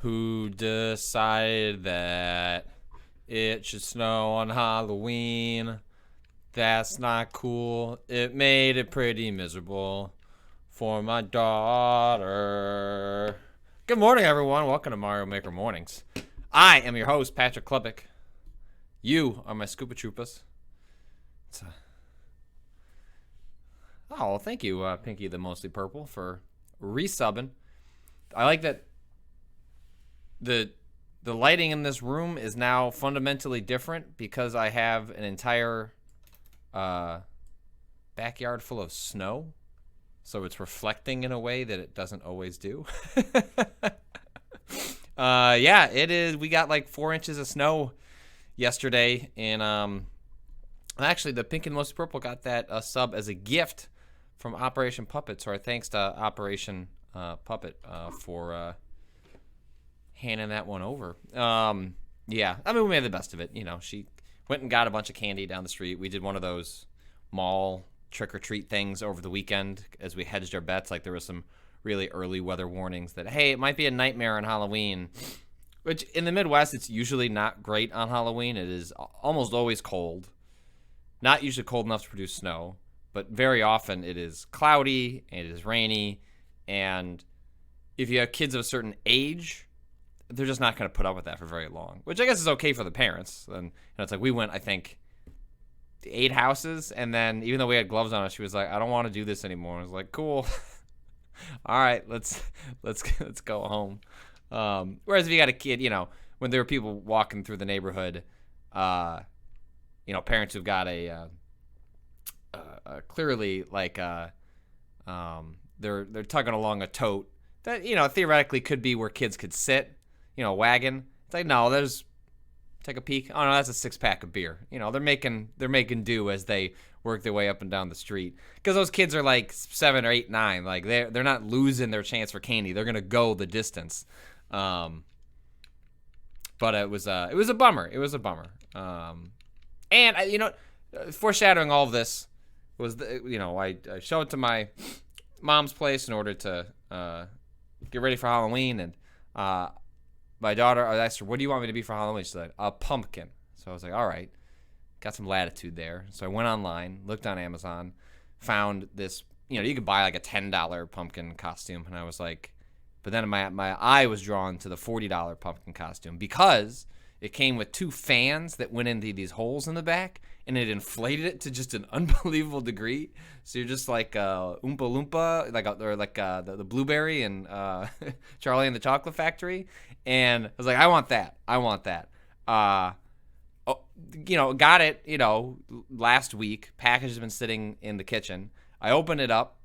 Who decided that it should snow on Halloween? That's not cool. It made it pretty miserable for my daughter. Good morning, everyone. Welcome to Mario Maker Mornings. I am your host, Patrick Klepek. You are my Scoopa Troopas. Oh, well, thank you, Pinky the Mostly Purple, for resubbing. I like that the lighting in this room is now fundamentally different because I have an entire backyard full of snow. So it's reflecting in a way that it doesn't always do. Yeah, it is. We got like 4 inches of snow yesterday. And actually, the Pink and Mostly Purple got that sub as a gift from Operation Puppet. So our thanks to Operation Puppet for handing that one over. Yeah, I mean, we made the best of it. You know, she went and got a bunch of candy down the street. We did one of those mall trick-or-treat things over the weekend as we hedged our bets. Like, there was some really early weather warnings that, hey, it might be a nightmare on Halloween, which in the Midwest, it's usually not great on Halloween. It is almost always cold. Not usually cold enough to produce snow, but very often it is cloudy and it is rainy. And if you have kids of a certain age, they're just not going to put up with that for very long, which I guess is okay for the parents. And you know, it's like we went, I think, 8 houses, and then even though we had gloves on us, she was like, I don't want to do this anymore. I was like, cool. All right, let's go home. Whereas if you got a kid, you know, when there were people walking through the neighborhood, you know, parents who've got a clearly like they're tugging along a tote that, you know, theoretically could be where kids could sit, you know, a wagon. It's like, no, there's take a peek. Oh no, that's a 6-pack of beer. You know, they're making do as they work their way up and down the street. Because those kids are like 7 or 8, 9. Like they're not losing their chance for candy. They're gonna go the distance. But it was a bummer. It was a bummer. And you know, foreshadowing all of this was you know, I showed it to my mom's place in order to get ready for Halloween, and my daughter, I asked her, what do you want me to be for Halloween? She said, a pumpkin. So I was like, all right. Got some latitude there. So I went online, looked on Amazon, found this, you know, you could buy like a $10 pumpkin costume. And I was like, but then my eye was drawn to the $40 pumpkin costume because it came with 2 fans that went into these holes in the back, and it inflated it to just an unbelievable degree. So you're just like Oompa Loompa, or like the Blueberry and Charlie and the Chocolate Factory. And I was like, I want that. You know, got it, you know, last week. Package has been sitting in the kitchen. I opened it up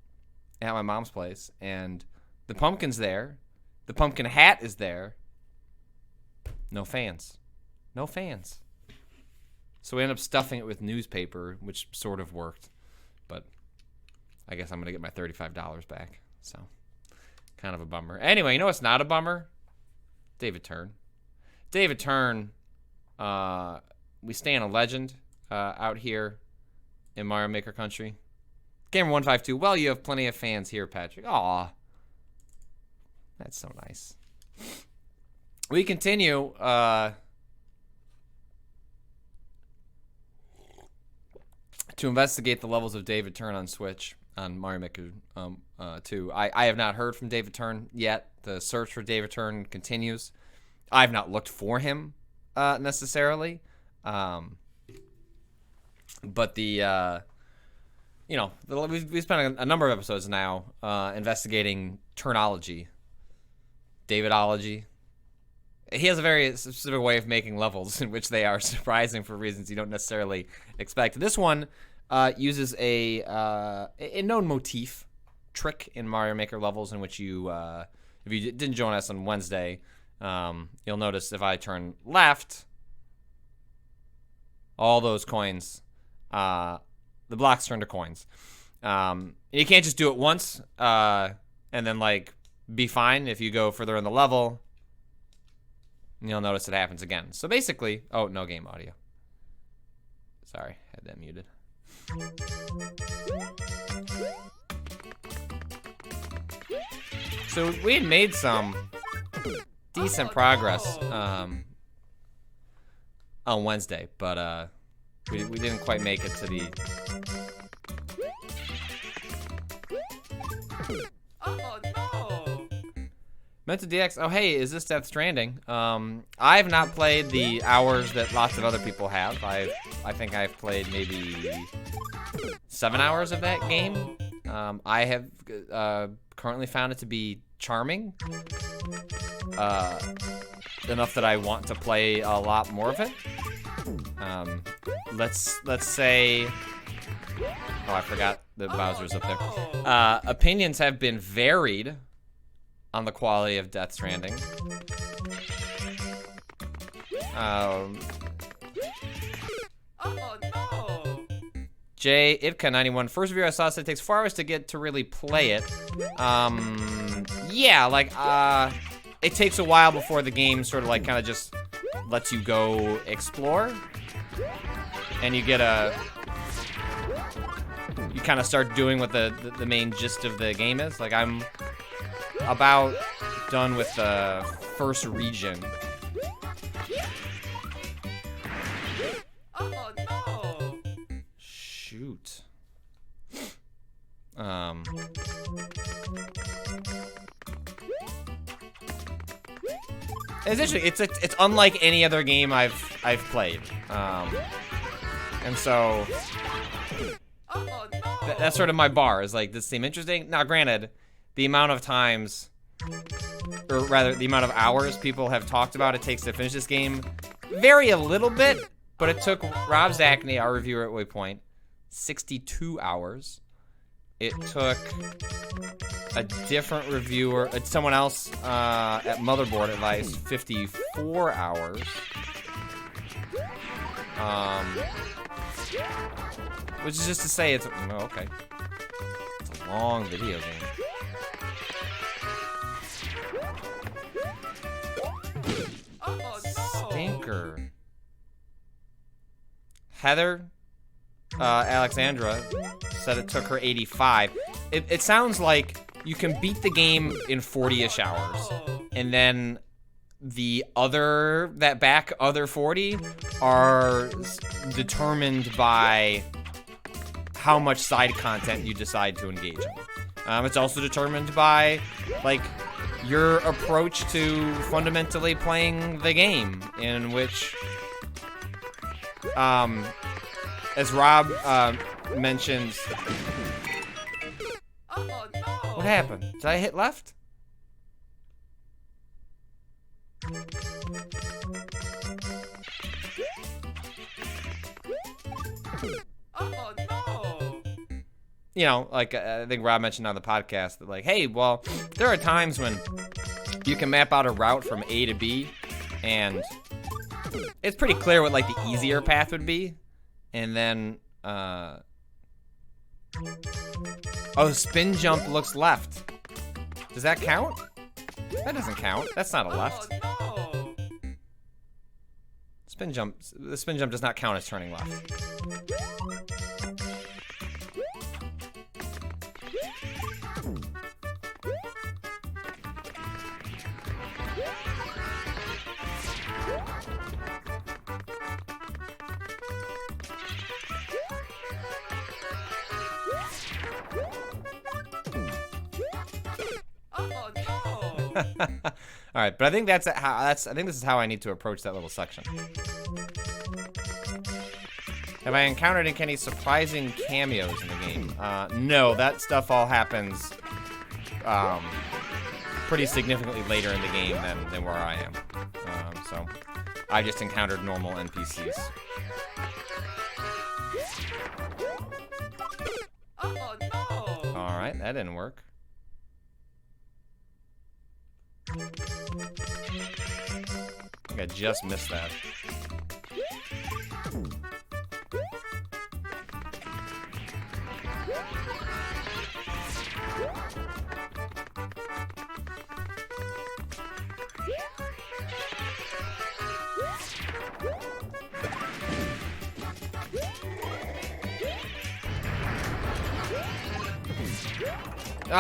at my mom's place, and the pumpkin's there. The pumpkin hat is there. No fans. So we ended up stuffing it with newspaper, which sort of worked. But I guess I'm going to get my $35 back. So kind of a bummer. Anyway, you know what's not a bummer? David Tern, we stand a legend out here in Mario Maker country. Gamer 152. Well, you have plenty of fans here, Patrick. Aw, that's so nice. We continue to investigate the levels of David Tern on Switch on Mario Maker 2. I have not heard from David Tern yet. The search for David Tern continues. I have not looked for him necessarily. But the you know, we've spent a number of episodes now investigating Ternology, Davidology. He has a very specific way of making levels in which they are surprising for reasons you don't necessarily expect. This one uses a known motif trick in Mario Maker levels in which you, if you didn't join us on Wednesday, you'll notice if I turn left, all those coins, the blocks turn to coins. You can't just do it once and then like be fine. If you go further in the level, you'll notice it happens again. So basically, oh, no game audio. Sorry, had that muted. So we had made some decent progress on Wednesday, but we didn't quite make it to the. Oh no! Mental DX. Oh hey, is this Death Stranding? I've not played the hours that lots of other people have. I think I've played maybe 7 hours of that game. I have currently found it to be charming, enough that I want to play a lot more of it. Let's say. Oh, I forgot the Bowser's up there. Opinions have been varied on the quality of Death Stranding. Oh no! J Itka 91. First review I saw said it takes 4 hours to get to really play it. Yeah, like it takes a while before the game sort of like kind of just lets you go explore, and you get you kind of start doing what the main gist of the game is. Like I'm about done with the first region. Oh no! Shoot. It's interesting. It's unlike any other game I've played. And so Oh no! that's sort of my bar. Is like, this seem interesting? Now, granted, the amount of times, or rather, the amount of hours people have talked about it takes to finish this game vary a little bit, but it took Rob Zachney, our reviewer at Waypoint, 62 hours. It took a different reviewer, someone else at Motherboard Advice, 54 hours. Which is just to say it's, oh, okay. It's a long video game. Oh no! Stinker. Heather Alexandra said it took her 85. It sounds like you can beat the game in 40-ish hours, and then the other 40 are determined by how much side content you decide to engage in. It's also determined by like your approach to fundamentally playing the game, in which as Rob mentioned. Oh no! What happened? Did I hit left? Oh no! You know, like I think Rob mentioned on the podcast that like, hey, well, there are times when you can map out a route from A to B, and it's pretty clear what like the easier path would be, and then oh, spin jump looks left. Does that count? That doesn't count. That's not a left. Oh no! The spin jump does not count as turning left. Oh no! All right, but I think I think this is how I need to approach that little section. Have I encountered any surprising cameos in the game? No, that stuff all happens pretty significantly later in the game than where I am. So I just encountered normal NPCs. Oh no! All right, that didn't work. I think I just missed that. Oh,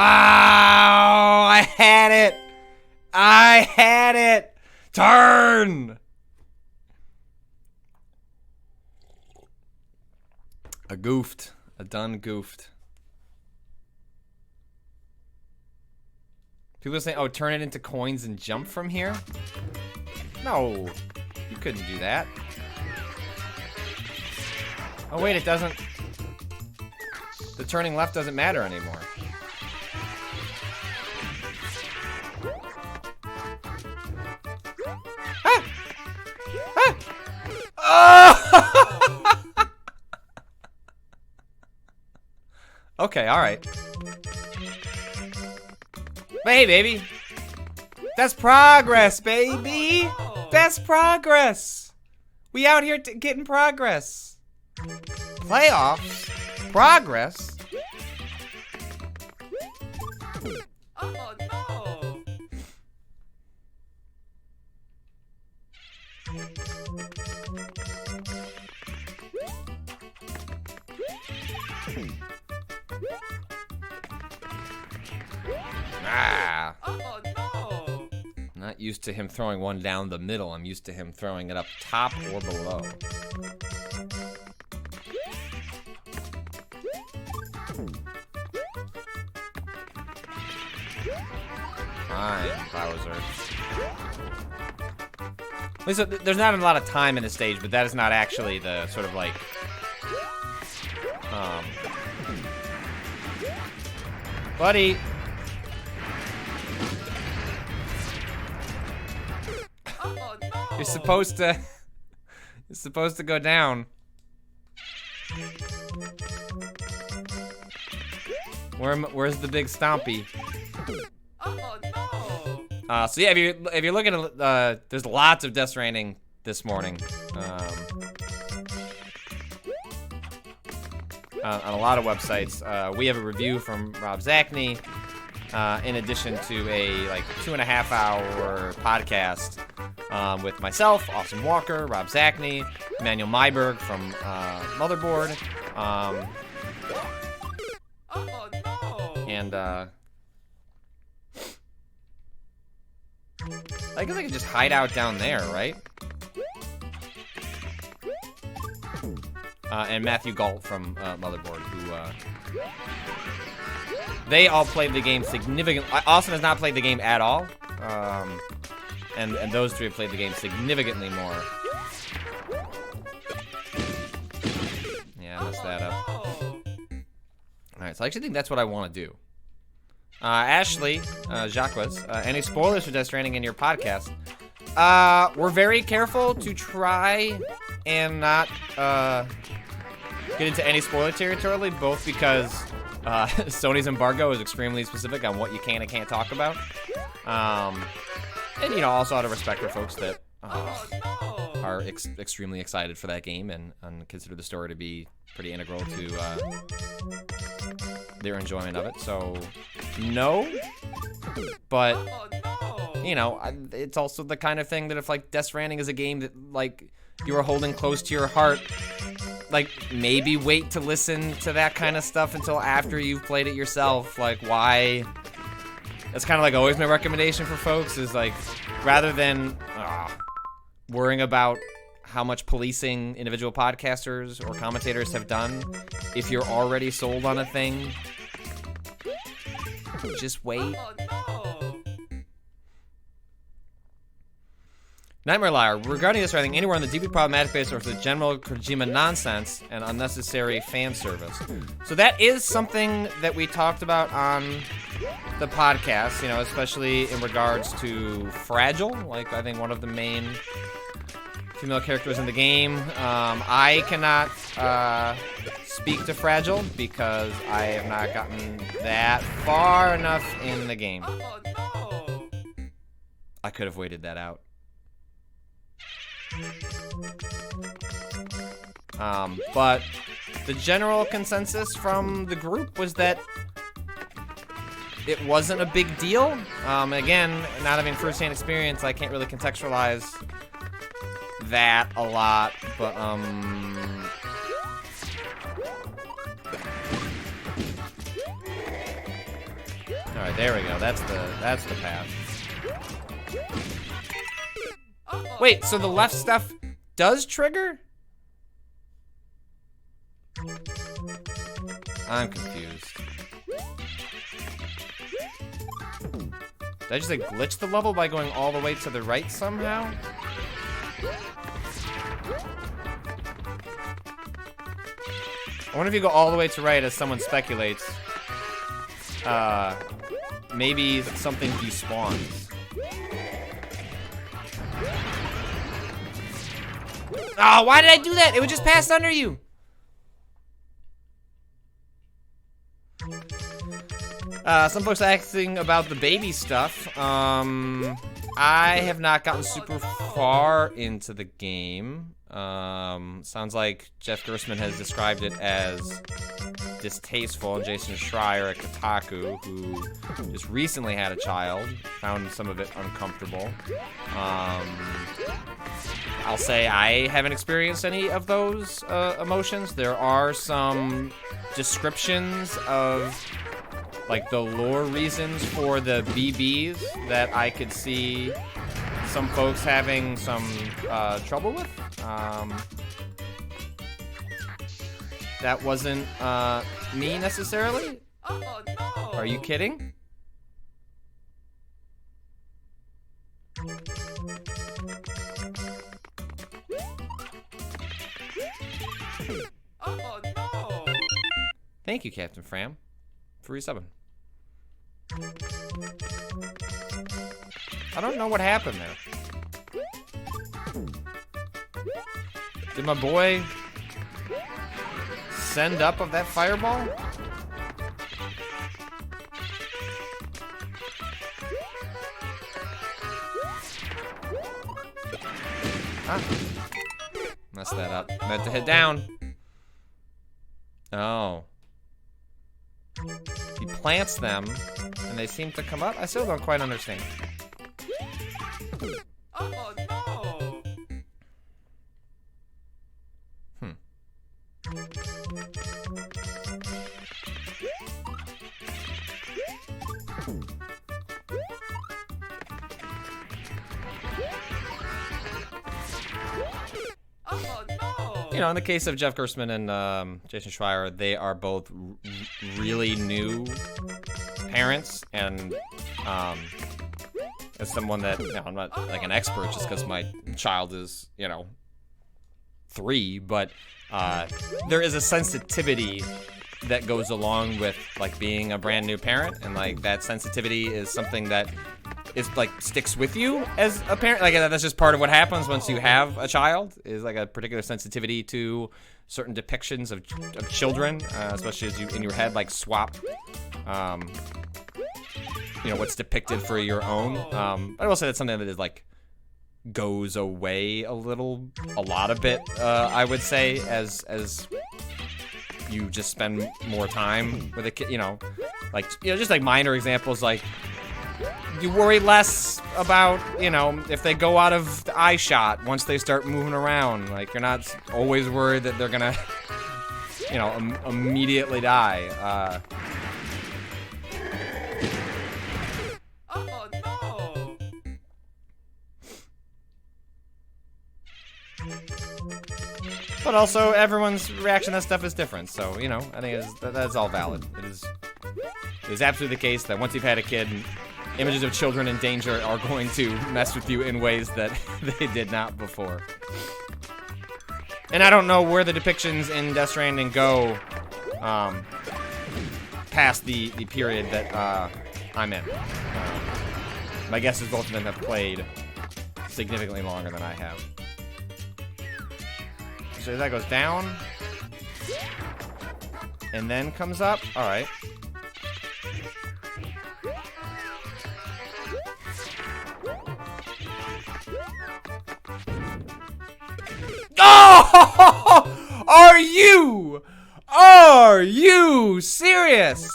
I had it. I had it. Turn. A goofed. A done goofed. People are saying, oh, turn it into coins and jump from here? No. You couldn't do that. Oh, wait, it doesn't. The turning left doesn't matter anymore. Ah! Ah! Oh! Okay, alright. Hey, baby. That's progress, baby. That's progress. We out here getting progress. Playoffs? Progress? Oh no! Ah. Oh no! Not used to him throwing one down the middle. I'm used to him throwing it up top or below. Fine, Bowser. At least there's not a lot of time in the stage, but that is not actually the sort of like... Buddy! Oh no! You're supposed to... You're supposed to go down. Where's the big stompy? Oh no! So yeah, if you're looking at, there's lots of Death Stranding this morning. On a lot of websites. We have a review from Rob Zachney, in addition to a like 2.5 hour podcast with myself, Austin Walker, Rob Zachney, Emmanuel Myberg from Motherboard, Oh no! and I guess I could just hide out down there, right? And Matthew Galt from Motherboard, who they all played the game significantly. Austin has not played the game at all, and those three have played the game significantly more. Yeah, I messed that up. All right, so I actually think that's what I want to do. Ashley, Jacques, any spoilers for Death Stranding in your podcast? We're very careful to try and not get into any spoiler territory, both because Sony's embargo is extremely specific on what you can and can't talk about, and also out of respect for folks that are extremely excited for that game and consider the story to be pretty integral to their enjoyment of it. So, no, but it's also the kind of thing that if like Death Stranding is a game that like you are holding close to your heart, like maybe wait to listen to that kind of stuff until after you've played it yourself. Like, why? That's kind of like always my recommendation for folks is like, rather than worrying about how much policing individual podcasters or commentators have done, if you're already sold on a thing, just wait. Nightmare Liar, regarding this writing, anywhere on the deeply problematic base or the general Kojima nonsense and unnecessary fan service. So that is something that we talked about on the podcast, especially in regards to Fragile, like I think one of the main female characters in the game. I cannot speak to Fragile because I have not gotten that far enough in the game. I could have waited that out. But the general consensus from the group was that it wasn't a big deal. Again, not having first-hand experience, I can't really contextualize that a lot, but all right, there we go. That's the path. Wait, so the left stuff does trigger? I'm confused. Did I just like glitch the level by going all the way to the right somehow? I wonder if you go all the way to right, as someone speculates. Maybe something despawns. Oh, why did I do that? It would just pass under you. Some folks asking about the baby stuff. I have not gotten super far into the game. Sounds like Jeff Gerstmann has described it as distasteful, and Jason Schreier at Kotaku, who just recently had a child, found some of it uncomfortable. I'll say I haven't experienced any of those emotions. There are some descriptions of like the lore reasons for the BBs that I could see some folks having some trouble with. That wasn't me necessarily. Oh no! Are you kidding? Oh no! Thank you, Captain Fram, for resubbing. I don't know what happened there. Did my boy send up of that fireball? Ah. Messed that up. Meant to hit down. Oh. He plants them, and they seem to come up? I still don't quite understand. Oh no! Oh no! You know, in the case of Jeff Gerstmann and Jason Schreier, they are both really new parents, and as someone that, you know, I'm not like an expert just because my child is, you know, 3, but there is a sensitivity that goes along with like being a brand new parent, and like that sensitivity is something that is like sticks with you as a parent. Like that's just part of what happens once you have a child, is like a particular sensitivity to certain depictions of children, especially as you in your head like swap you know, what's depicted for your own. But I will say that's something that is like goes away a lot of bit, I would say, as you just spend more time with a kid, you know, like, you know, just like minor examples, like you worry less about, you know, if they go out of the eye shot once they start moving around. Like, you're not always worried that they're gonna, you know, immediately die. Oh no! But also, everyone's reaction to that stuff is different. So, you know, I think that's all valid. It is absolutely the case that once you've had a kid, images of children in danger are going to mess with you in ways that they did not before. And I don't know where the depictions in Death Stranding go past the period that I'm in. My guess is both of them have played significantly longer than I have. So that goes down, and then comes up. All right. Oh! Are you serious?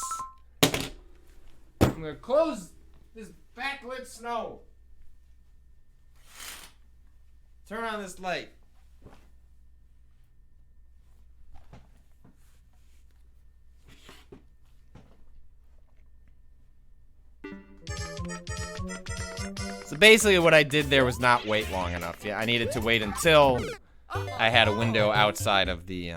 I'm gonna close this backlit snow. Turn on this light. So basically what I did there was not wait long enough. Yeah, I needed to wait until I had a window outside of the,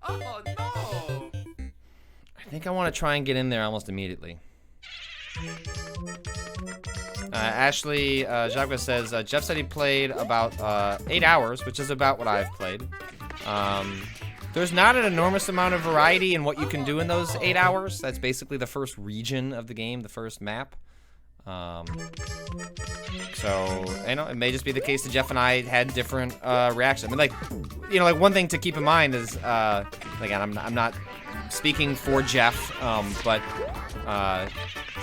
Oh no! I think I want to try and get in there almost immediately. Ashley Jacques says, Jeff said he played about 8 hours, which is about what I've played. There's not an enormous amount of variety in what you can do in those 8 hours. That's basically the first region of the game, the first map. So, you know, it may just be the case that Jeff and I had different reactions. I mean, like, you know, like one thing to keep in mind is, again, I'm not speaking for Jeff, but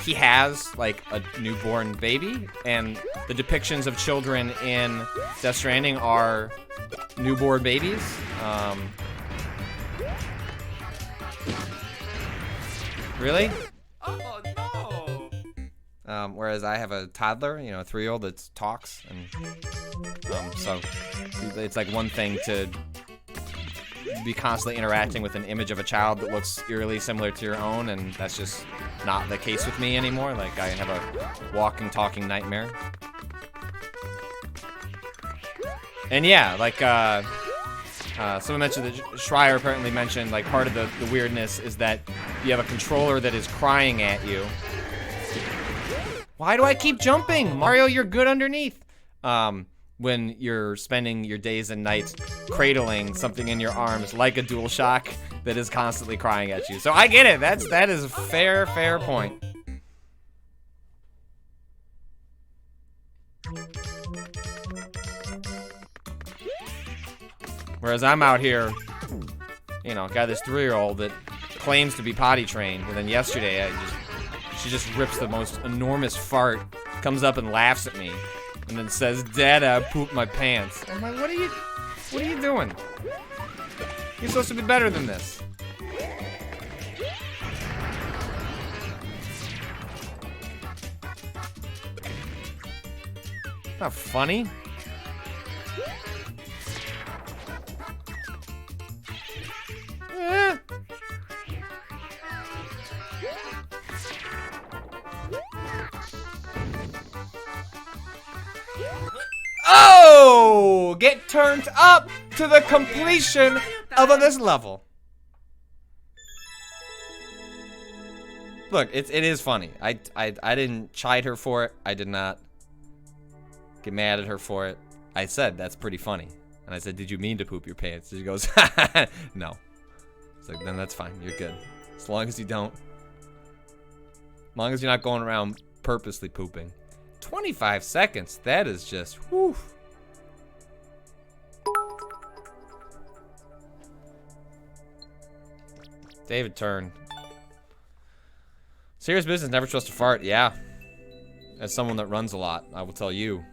he has like a newborn baby, and the depictions of children in Death Stranding are newborn babies. Really? Oh no! Whereas I have a toddler, you know, a 3-year-old that talks, and so it's like one thing to be constantly interacting with an image of a child that looks eerily similar to your own, and that's just not the case with me anymore. Like, I have a walking, talking nightmare. And yeah, like, someone mentioned that Schreier apparently mentioned, like, part of the weirdness is that you have a controller that is crying at you. Why do I keep jumping? Mario, you're good underneath. When you're spending your days and nights cradling something in your arms like a DualShock that is constantly crying at you. So I get it. That is a fair point. Whereas I'm out here, you know, got this 3-year-old that claims to be potty trained, and then yesterday she just rips the most enormous fart, comes up and laughs at me, and then says, "Dad, I pooped my pants." I'm like, what are you doing? You're supposed to be better than this. Not funny. Eh. Oh! Get turned up to the completion of this level. Look, it is funny. I didn't chide her for it. I did not get mad at her for it. I said, that's pretty funny. And I said, did you mean to poop your pants? And she goes, no. It's like, then that's fine. You're good. As long as you don't. As long as you're not going around purposely pooping. 25 seconds. That is just, whew. David Turn. Serious business, never trust a fart. Yeah. As someone that runs a lot, I will tell you.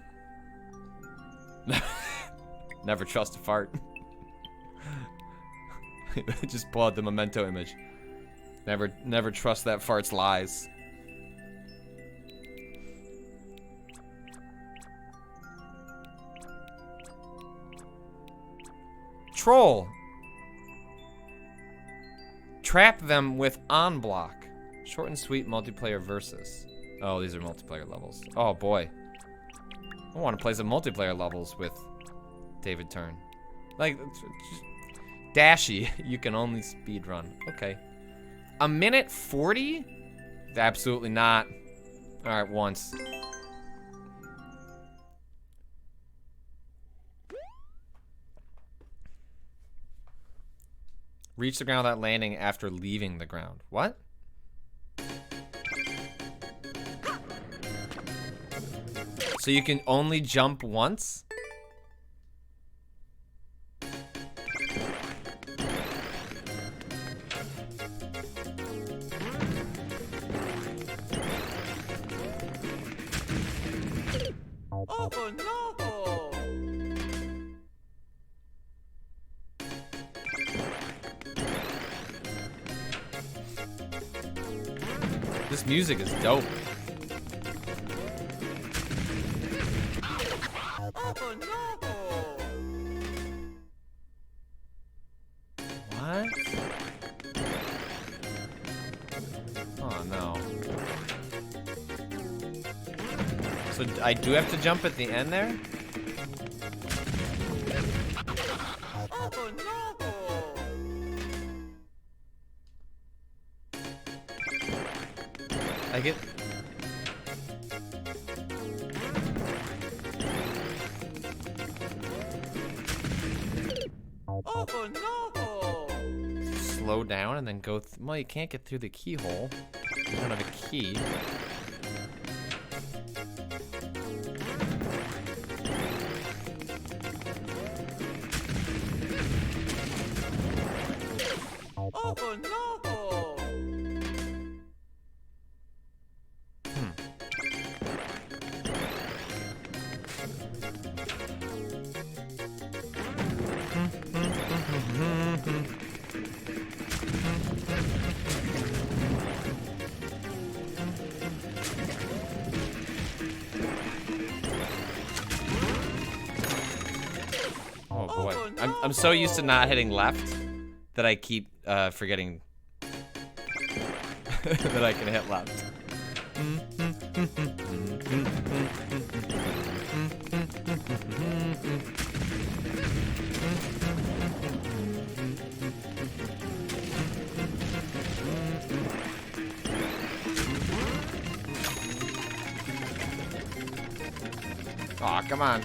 Never trust a fart. Just pull out the memento image. Never trust that fart's lies. Troll. Trap them with on block. Short and sweet multiplayer versus. Oh, these are multiplayer levels. Oh boy. I want to play some multiplayer levels with David Turn. Like, just Dashy, you can only speed run. Okay. 1:40? Absolutely not. Alright, once. Reach the ground without landing after leaving the ground. What? So you can only jump once? Oh no! This music is dope. Oh no! What? Oh no. So I do have to jump at the end there? Oh no! I get... Oh no! slow down and then go... well, you can't get through the keyhole. You don't have a key. Oh no! Oh boy. I'm so used to not hitting left that I keep forgetting that I can hit left. Aw, come on.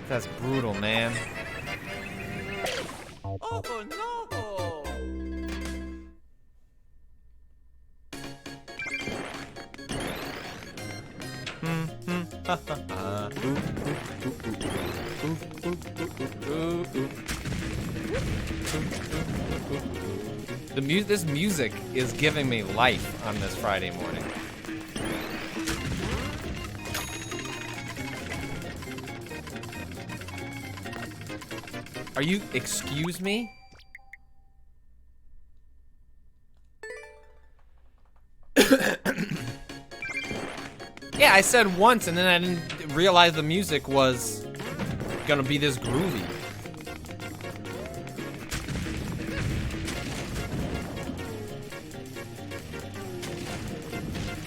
That's brutal, man. Oh no! This music is giving me life on this Friday morning. Are you... excuse me? Yeah, I said once and then I didn't realize the music was gonna be this groovy.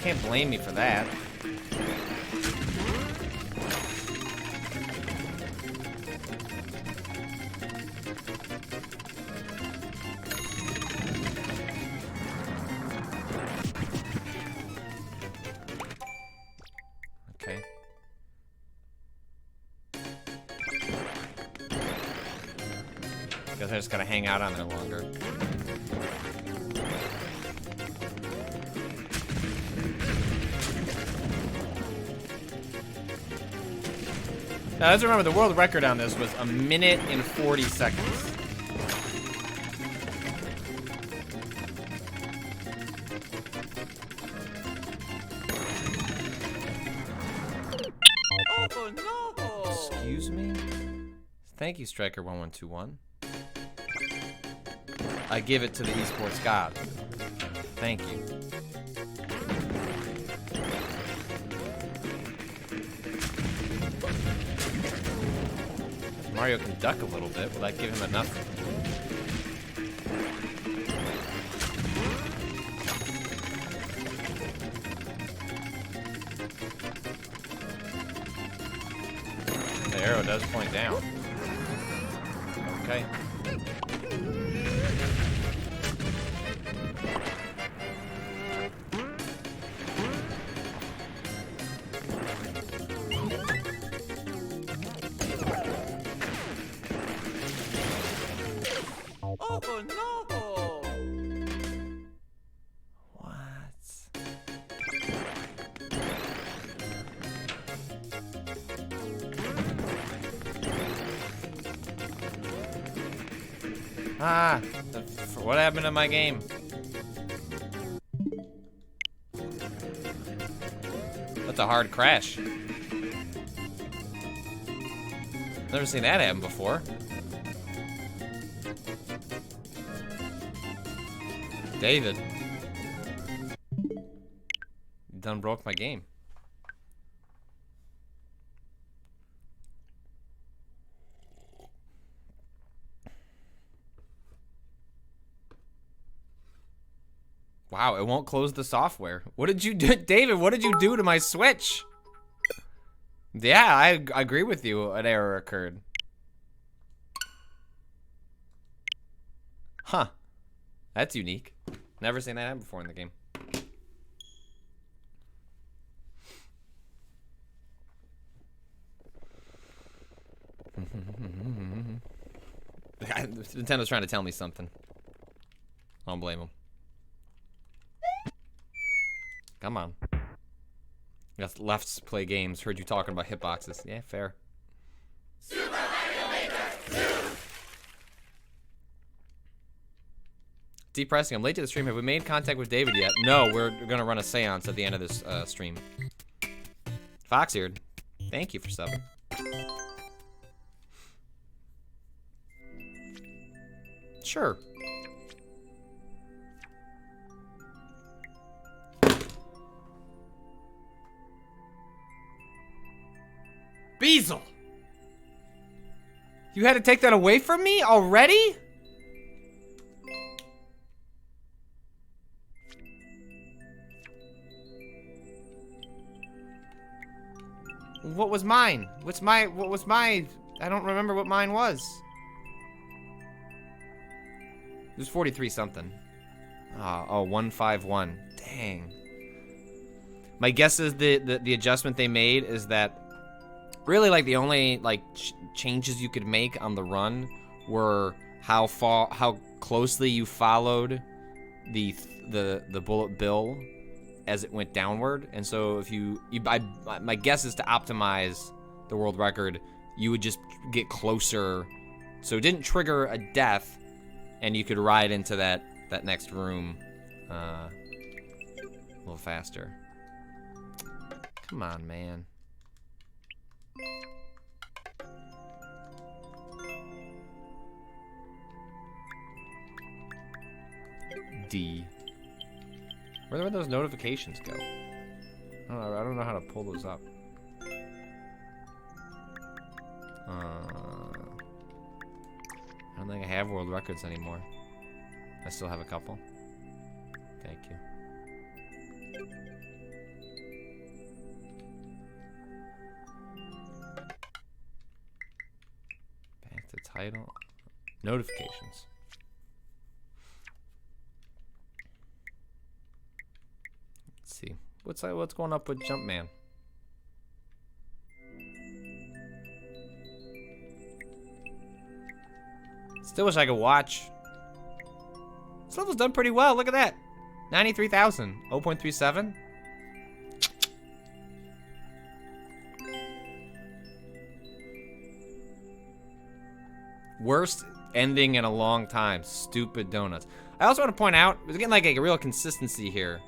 Can't blame me for that. Okay. Guess I just gotta hang out on there longer. Now, let's remember, the world record on this was 1 minute and 40 seconds. Oh no! Excuse me? Thank you, Striker1121. I give it to the esports god. Thank you. Mario can duck a little bit. Will that give him enough? The arrow does point down. Okay. Oh no! What? Ah, what happened to my game? That's a hard crash. Never seen that happen before. David. You done broke my game. Wow, it won't close the software. What did you do, David? What did you do to my Switch? Yeah, I agree with you. An error occurred. Huh. That's unique. Never seen that happen before in the game. Nintendo's trying to tell me something. I don't blame them. Come on. Yes, lefts play games. Heard you talking about hitboxes. Yeah, fair. Super Mario Maker 2. Depressing. I'm late to the stream. Have we made contact with David yet? No, we're gonna run a seance at the end of this stream. Foxeared. Thank you for subbing. Sure. Beazle! You had to take that away from me already? What was mine? What was my, I don't remember what mine was. It was 43 something. Oh, 151. Dang. My guess is the adjustment they made is that really like the only like changes you could make on the run were how closely you followed the bullet bill as it went downward. And so if my guess is to optimize the world record, you would just get closer, so it didn't trigger a death, and you could ride into that next room a little faster. Come on, man. D. Where did those notifications go? I don't know how to pull those up. I don't think I have world records anymore. I still have a couple. Thank you. Back to title. Notifications. Let's see. What's going up with Jumpman? Still wish I could watch. This level's done pretty well. Look at that. 93,000. 0.37. Worst ending in a long time. Stupid donuts. I also want to point out, we're getting like a real consistency here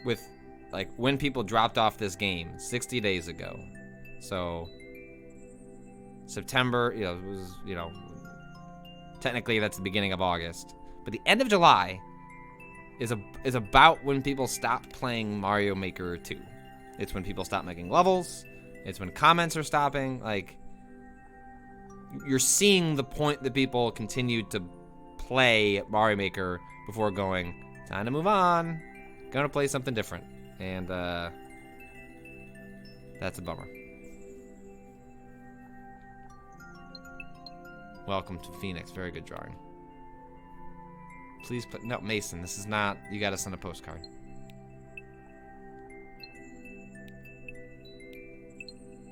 with like when people dropped off this game 60 days ago. So September, it was, technically that's the beginning of August. But the end of July is about when people stop playing Mario Maker 2. It's when people stop making levels. It's when comments are stopping. Like, you're seeing the point that people continued to play Mario Maker before going, time to move on. Gonna play something different. And that's a bummer. Welcome to Phoenix. Very good drawing. Please put... No, Mason, this is not... You gotta send a postcard.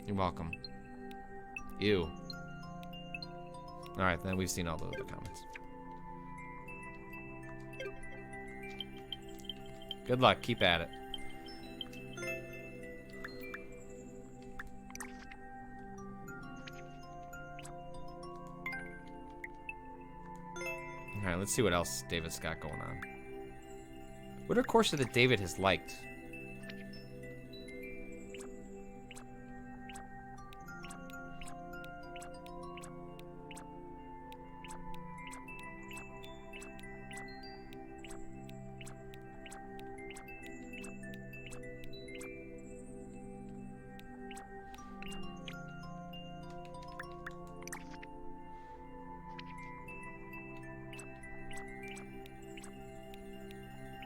You're welcome. Ew. Alright, then we've seen all the other comments. Good luck. Keep at it. Let's see what else David's got going on. What are courses that David has liked?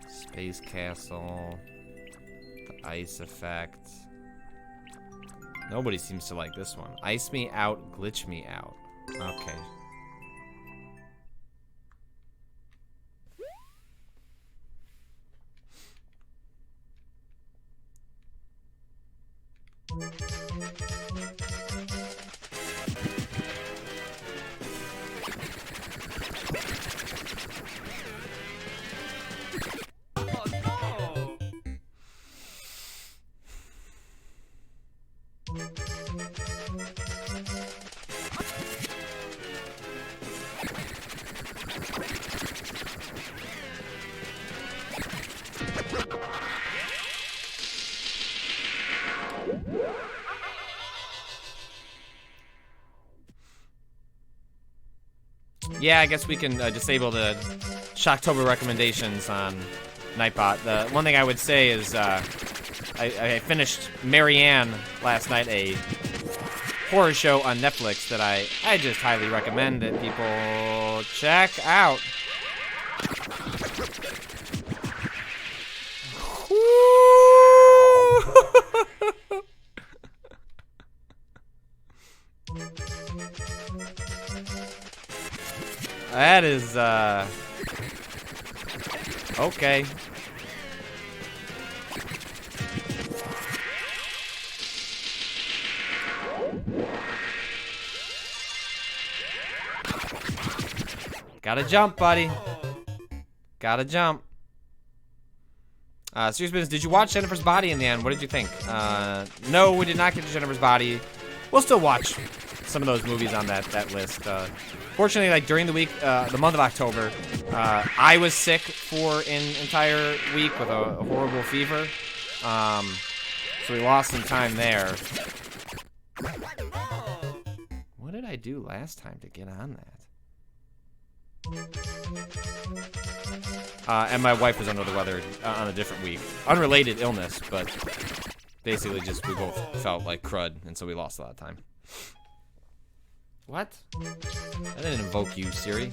Space Castle, the ice effect. Nobody seems to like this one. Ice me out, glitch me out. Okay. Oh no! Yeah, I guess we can disable the Shocktober recommendations on Nightbot. The one thing I would say is I finished Marianne last night, a horror show on Netflix that I just highly recommend that people check out. That is, okay. Gotta jump, buddy. Gotta jump. Serious business, did you watch Jennifer's Body in the end? What did you think? No, we did not get to Jennifer's Body. We'll still watch some of those movies on that list. Fortunately, like during the week, the month of October, I was sick for an entire week with a horrible fever. So we lost some time there. What did I do last time to get on that? And my wife was under the weather on a different week. Unrelated illness, but basically just we both felt like crud, and so we lost a lot of time. What? I didn't invoke you, Siri.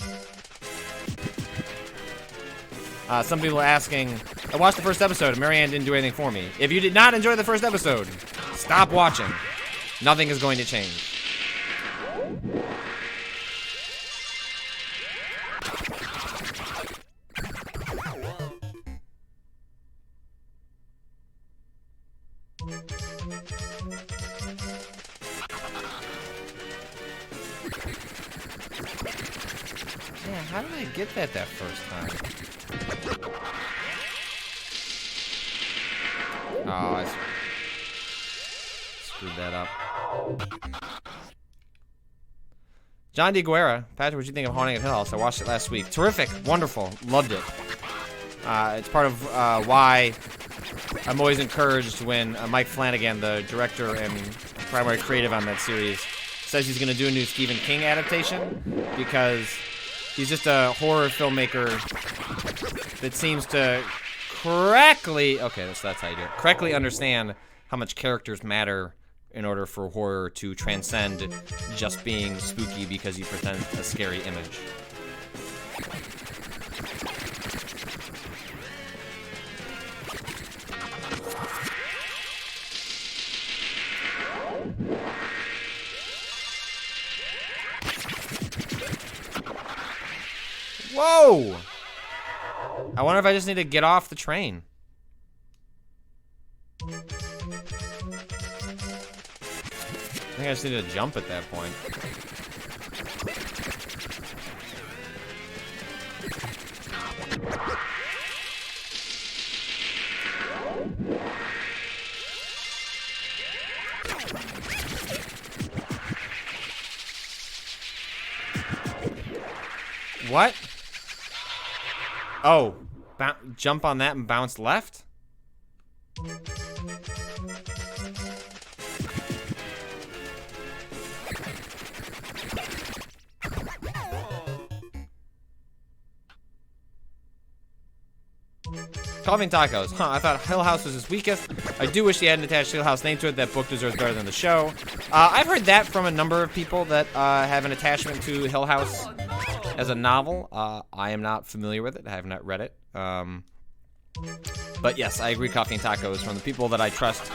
Some people are asking, I watched the first episode and Marianne didn't do anything for me. If you did not enjoy the first episode, stop watching. Nothing is going to change. Man, how did I get that first time? Oh, I screwed that up. John D. Guerra, Patrick, what do you think of Haunting of Hill House? I watched it last week. Terrific, wonderful, loved it. It's part of why I'm always encouraged when Mike Flanagan, the director and primary creative on that series, says he's going to do a new Stephen King adaptation, because he's just a horror filmmaker that seems to correctly that's how you do it. Correctly understand how much characters matter in order for horror to transcend just being spooky because you present a scary image. Whoa! I wonder if I just need to get off the train. I think I just need to jump at that point. What? Oh, jump on that and bounce left? Coffee and tacos. Huh, I thought Hill House was his weakest. I do wish he had an attached Hill House name to it. That book deserves better than the show. I've heard that from a number of people that have an attachment to Hill House as a novel. I am not familiar with it. I have not read it. But yes, I agree. Coffee and tacos from the people that I trust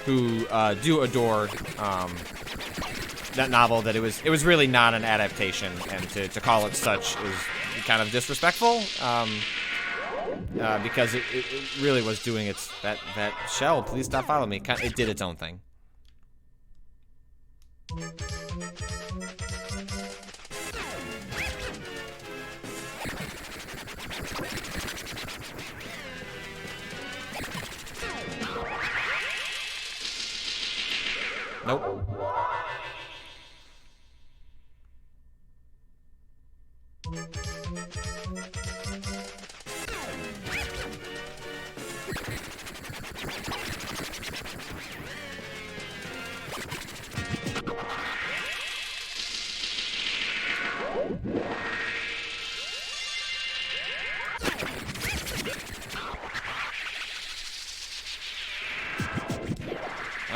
who do adore that novel. That it was really not an adaptation, and to call it such is kind of disrespectful. Because it really was doing its that shell. Please stop following me. It did its own thing. Nope.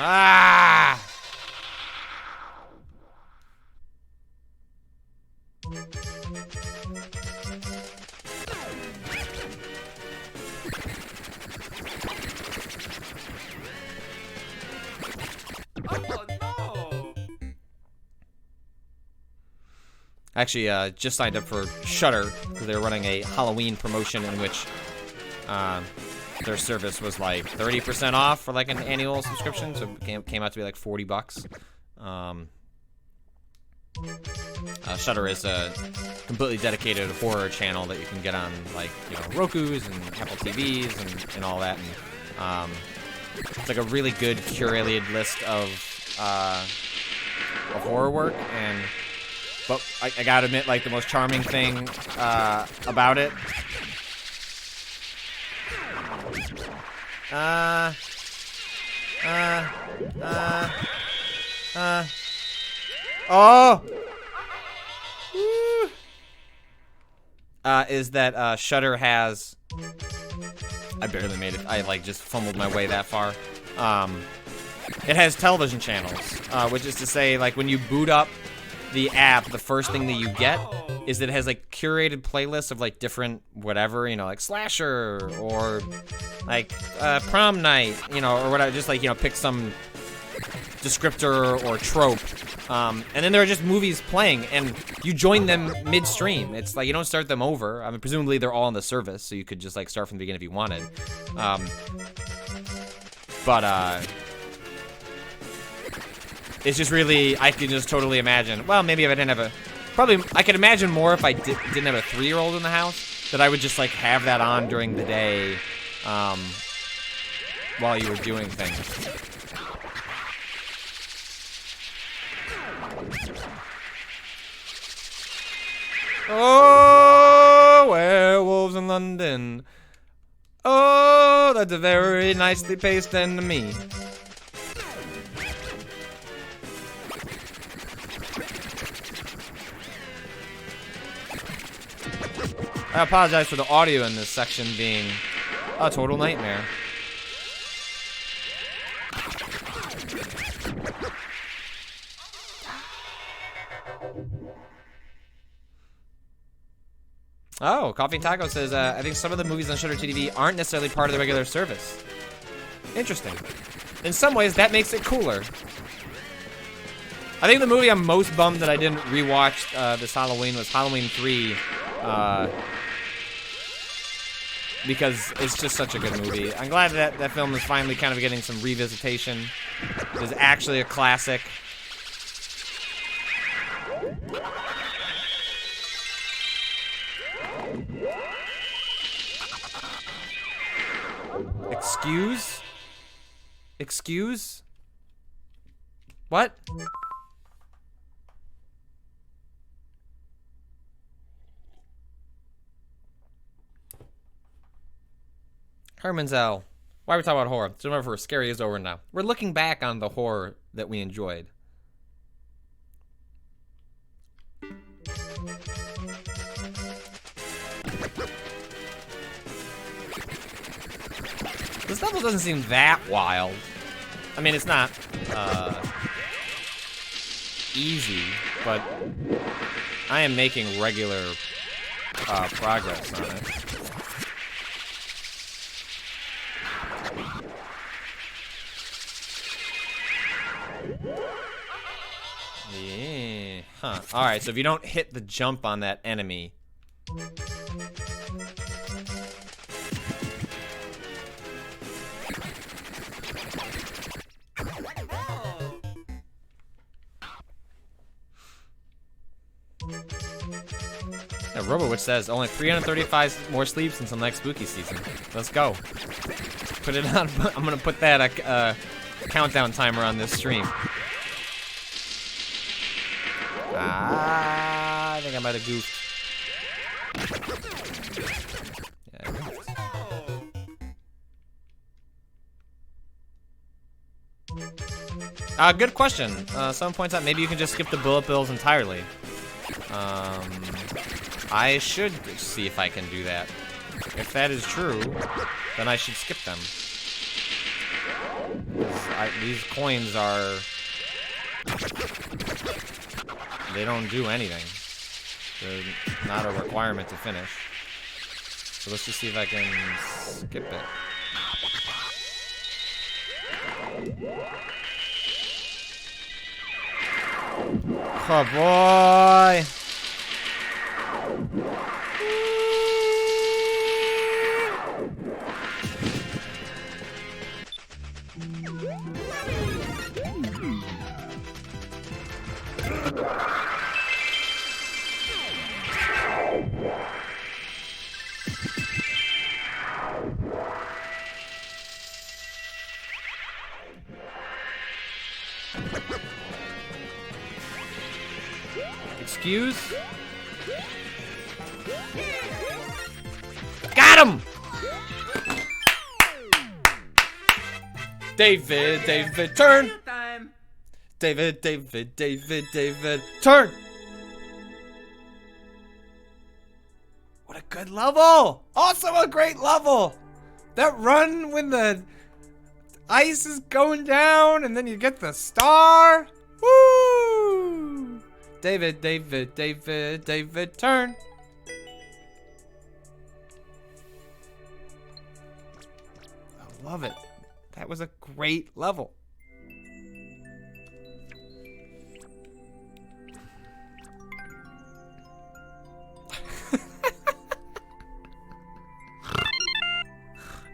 Ah! Oh no! Actually, just signed up for Shudder because they were running a Halloween promotion in which their service was like 30% off for like an annual subscription, so it came out to be like $40. Shudder is a completely dedicated horror channel that you can get on like Roku's and Apple TVs and all that, and it's like a really good curated list of horror work, but I gotta admit, like, the most charming thing about it is that Shudder has. I barely made it. I like just fumbled my way that far. It has television channels, which is to say, like, when you boot up the app, the first thing that you get is that it has like curated playlists of like different whatever, like slasher or like prom night, or whatever. Just like pick some descriptor or trope, and then there are just movies playing, and you join them midstream. It's like you don't start them over. I mean, presumably they're all on the service, so you could just like start from the beginning if you wanted. But it's just really, I can just totally imagine. Well, maybe if I didn't have I could imagine more if I didn't have a 3-year-old in the house, that I would just like have that on during the day, while you were doing things. Oh, werewolves in London. Oh, that's a very nicely paced enemy. I apologize for the audio in this section being a total nightmare. Oh, Coffee and Taco says, I think some of the movies on Shudder TV aren't necessarily part of the regular service. Interesting. In some ways, that makes it cooler. I think the movie I'm most bummed that I didn't rewatch this Halloween was Halloween 3. Because it's just such a good movie. I'm glad that film is finally kind of getting some revisitation. It's actually a classic. Excuse? What? Herman's L. Why are we talking about horror? So remember, scary is over now. We're looking back on the horror that we enjoyed. This level doesn't seem that wild. I mean, it's not easy, but I am making regular progress on it. Yeah. Huh. All right. So if you don't hit the jump on that enemy. Yeah, RoboWitch says only 335 more sleeps until next spooky season. Let's go. Put it on. I'm gonna put that countdown timer on this stream. I think I might have goofed. Yeah, I goofed. Good question. Someone points out maybe you can just skip the bullet bills entirely. I should see if I can do that. If that is true, then I should skip them. These coins are... They don't do anything. They're not a requirement to finish. So let's just see if I can skip it. Oh boy! Excuse? Got him! David, turn! David, turn! What a good level! Also a great level! That run when the ice is going down and then you get the star! Woo! David, turn! I love it. That was a great level.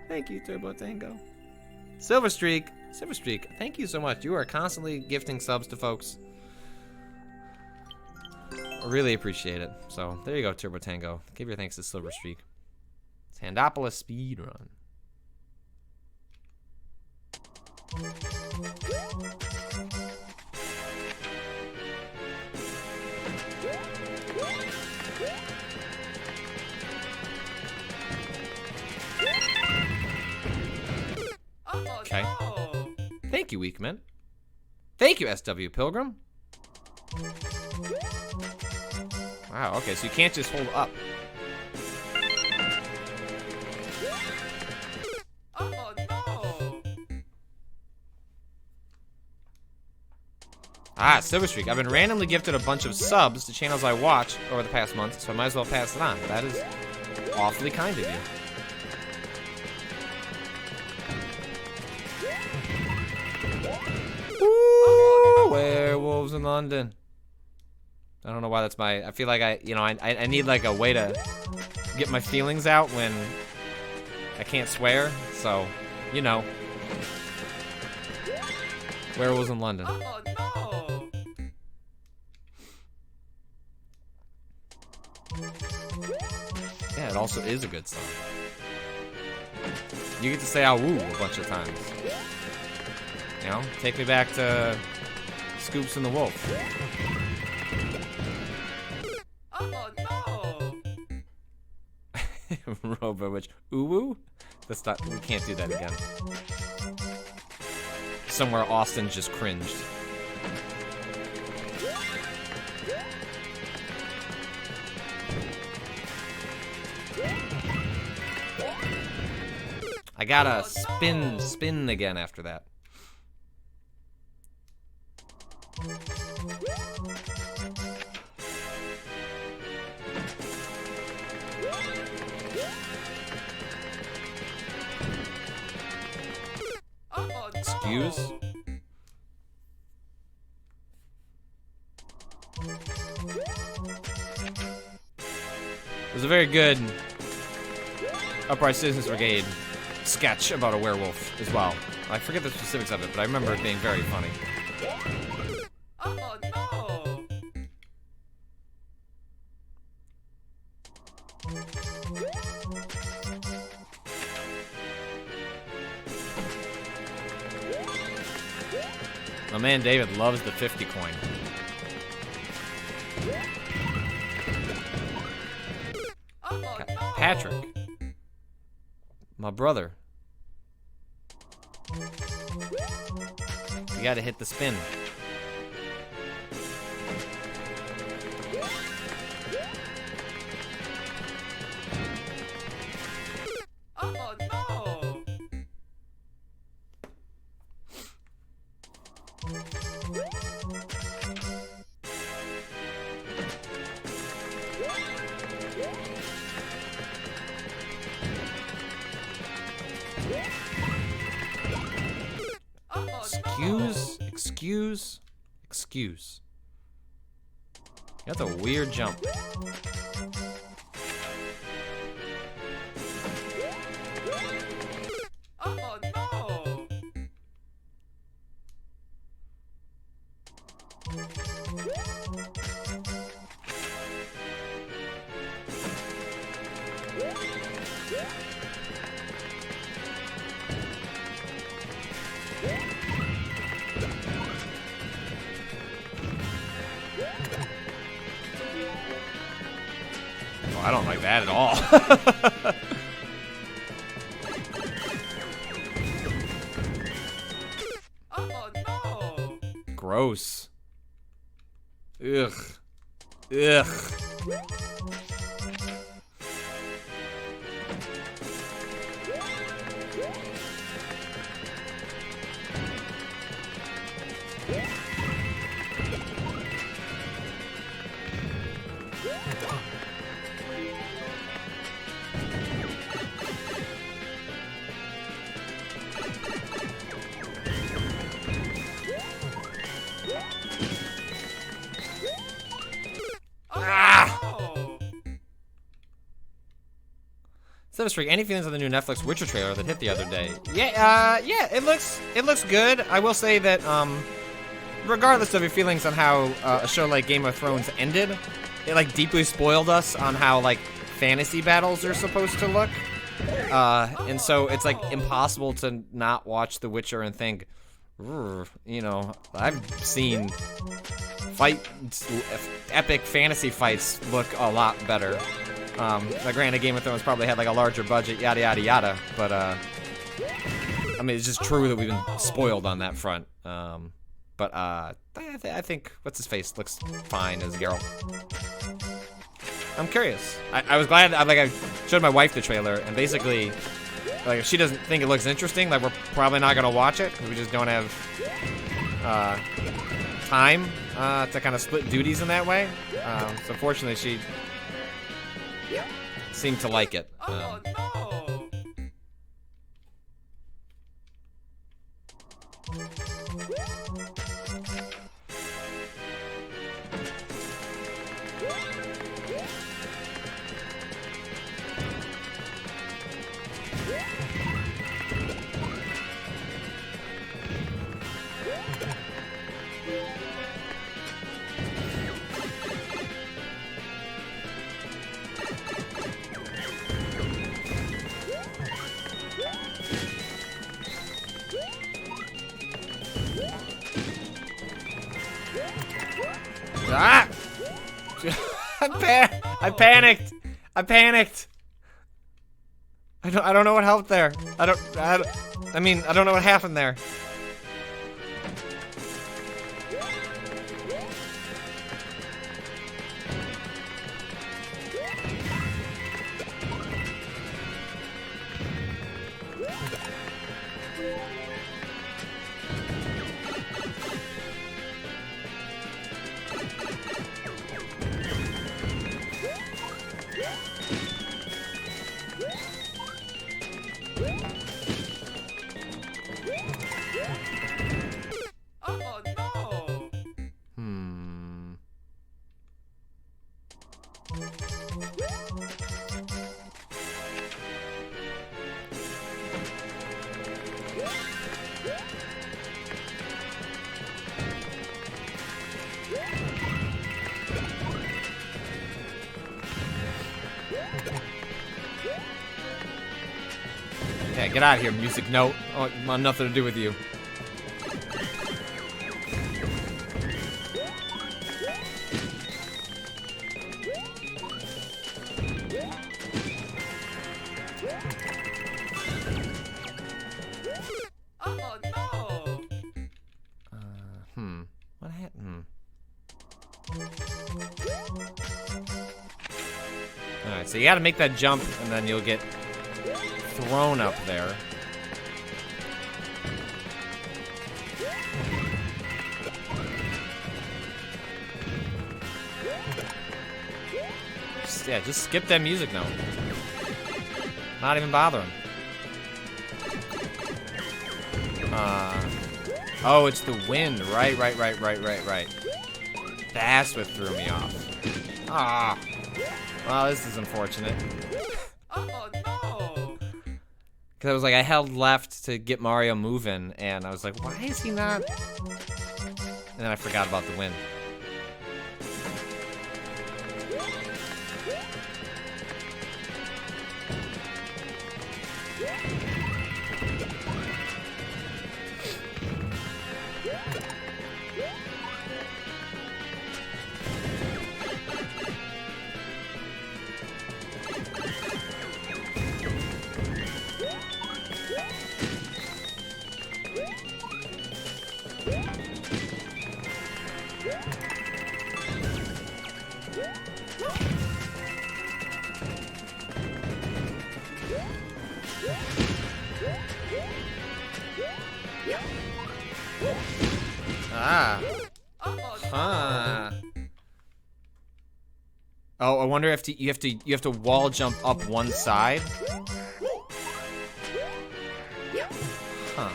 Thank you, Turbo Tango. Silver Streak, thank you so much. You are constantly gifting subs to folks. I really appreciate it. So, there you go, Turbo Tango. Give your thanks to Silver Streak. Sandopolis speedrun. Okay. No. Thank you, Weekman. Thank you, SW Pilgrim. Wow, okay, so you can't just hold up. Oh no. Ah, Silver Streak. I've been randomly gifted a bunch of subs to channels I watch over the past month, so I might as well pass it on. That is awfully kind of you. Ooh, werewolves in London. I don't know why that's my... I feel like I need like a way to get my feelings out when I can't swear. So, you know. Werewolves in London. Oh no. Yeah, it also is a good song. You get to say "ah woo" a bunch of times. You know, take me back to Scoops and the Wolf. Oh no. RoboWitch. Ooh woo? That's not. We can't do that again. Somewhere Austin just cringed. I gotta spin again after that. Excuse? It was a very good Upright Citizens Brigade sketch about a werewolf as well. I forget the specifics of it, but I remember it being very funny. Oh no! My man David loves the 50 coin. Oh no! Patrick. My brother. You gotta hit the spin. Oh no! Excuse. That's a weird jump. Oh no! Oh, I don't like that at all. Oh no! Gross. Ugh. Ugh. Oh! Silverstreak, any feelings on the new Netflix Witcher trailer that hit the other day? Yeah, it looks good. I will say that, regardless of your feelings on how a show like Game of Thrones ended, it like deeply spoiled us on how like fantasy battles are supposed to look. And so it's like impossible to not watch The Witcher and think, you know, I've seen epic fantasy fights look a lot better. Granted, Game of Thrones probably had like a larger budget, yada yada yada, but I mean, it's just true that we've been spoiled on that front. But I think what's his face looks fine as Geralt. I'm curious. I was glad. I showed my wife the trailer, and basically, like, if she doesn't think it looks interesting, like, we're probably not gonna watch it because we just don't have time to kind of split duties in that way. So fortunately, she seemed to like it. Oh no! Ah! I panicked. I I don't know what helped there. I mean, I don't know what happened there. Oh no! Hmm. Yeah, get out of here, music note. Oh, I want nothing to do with you. Oh no! What happened? Alright, so you gotta make that jump, and then you'll get thrown up there. Just skip that music note. Not even bothering. Oh, it's the wind. Right. That's what threw me off. Ah. Well, this is unfortunate. Oh no! Because I was like, I held left to get Mario moving, and I was like, why is he not? And then I forgot about the wind. Ah. Oh Huh. Oh, I wonder if you have to wall jump up one side. Huh.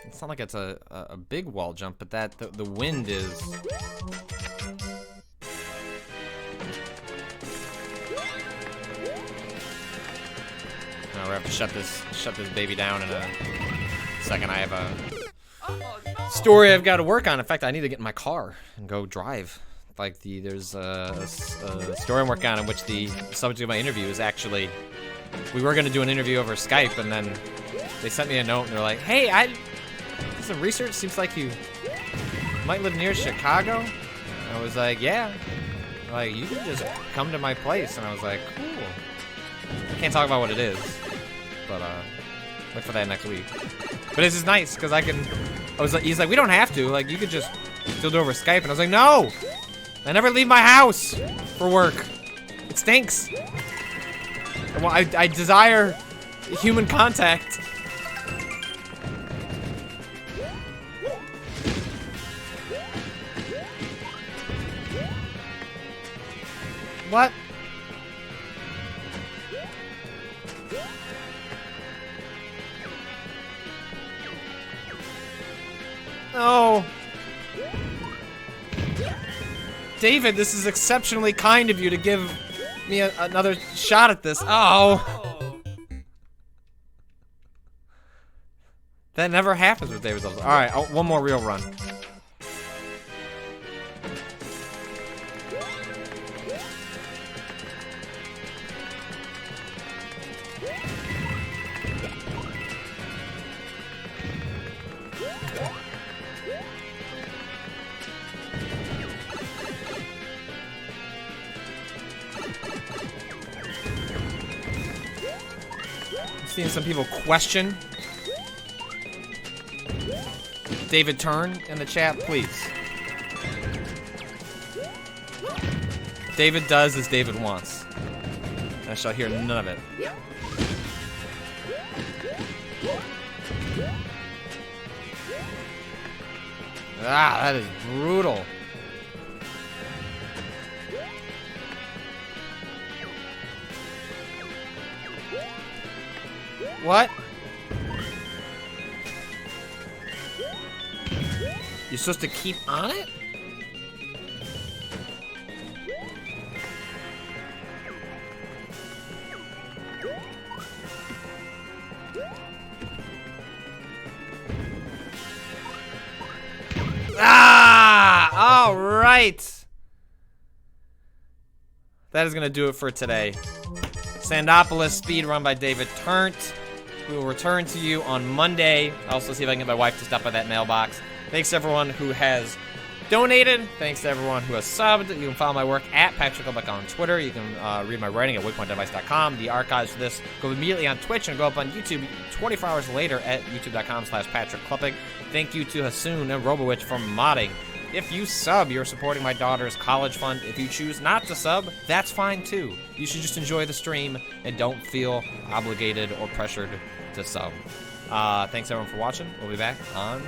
It's not like it's a big wall jump, but that the wind is. Now we have to shut this baby down in a second. I have a oh no! story I've got to work on. In fact, I need to get in my car and go drive. Like there's a story I'm working on in which the subject of my interview is actually, we were gonna do an interview over Skype, and then they sent me a note and they're like, hey, I did some research, seems like you might live near Chicago. I was like, yeah. Like, you can just come to my place. And I was like, cool. I can't talk about what it is, but look for that next week. But this is nice because I can. He's like, we don't have to. Like, you could just still do it over Skype. And I was like, no, I never leave my house for work. It stinks. I desire human contact. What? No. David, this is exceptionally kind of you to give me another shot at this. Oh. Oh. That never happens with David. All right, one more real run. Seeing some people question David Turn in the chat, please. David does as David wants. I shall hear none of it. Ah, that is brutal. What? You're supposed to keep on it? Ah! All right. That is going to do it for today. Sandopolis speed run by David Turnt. We will return to you on Monday. I'll also see if I can get my wife to stop by that mailbox. Thanks to everyone who has donated. Thanks to everyone who has subbed. You can follow my work at Patrick Klepek on Twitter. You can read my writing at waypointdevice.com. The archives for this go immediately on Twitch and go up on YouTube 24 hours later at youtube.com/Patrick Klepek. Thank you to Hasoon and Robowitch for modding. If you sub, you're supporting my daughter's college fund. If you choose not to sub, that's fine too. You should just enjoy the stream and don't feel obligated or pressured to sub. Thanks everyone for watching. We'll be back on